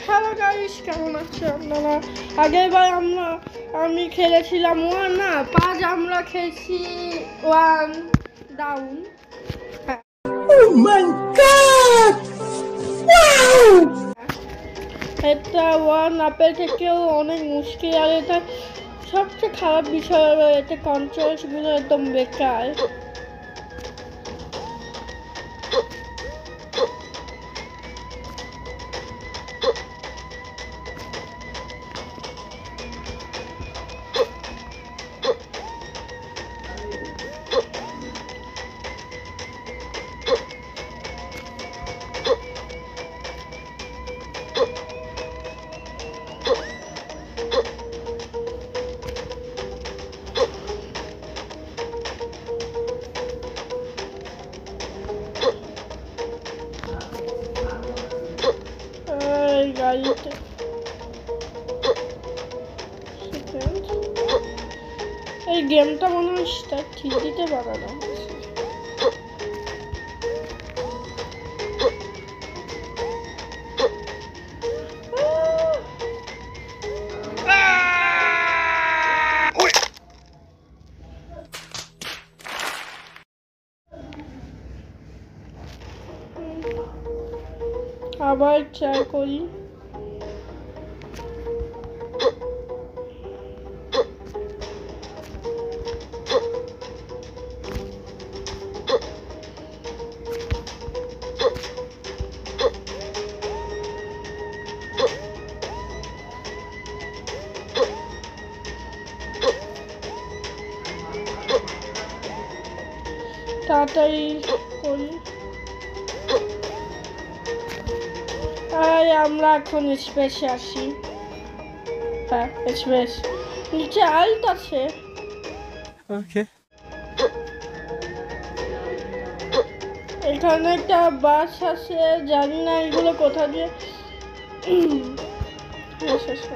Hello guys, কেমন আছে আপনারা? আগেরবার আমি খেলেছিলাম 1 না 5, আমরা খেলছি 1 down. Oh my god! Wow! এটা 1 আপেল থেকেও অনেক মুশকিল, আর এটা সবচেয়ে খারাপ বিষয় হলো এতে কন্ট্রোলসগুলো একদম বেকার। গাড়িতে এই গেমটা মনে হয় স্টার্ট ঠিক দিতে বানানো আবার ট্রাই করি। তাড়াতাড়ি করি। আমরা এখন স্পেসে আসি। হ্যাঁ, স্পেস নিচে আল্ট আছে। ওকে, এখানে একটা বাস আছে, জানি না এগুলো কোথা দিয়ে এসেছে।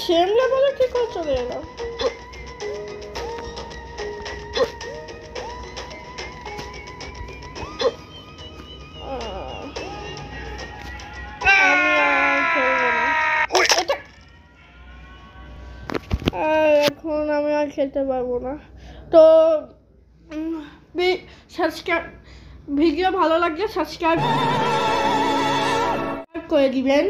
সেম লেভেলে কি করে চলে এলাম? এখন আমি আর খেলতে পারবো না। তো ভিডিও ভালো লাগলে সাবস্ক্রাইব করে দিবেন।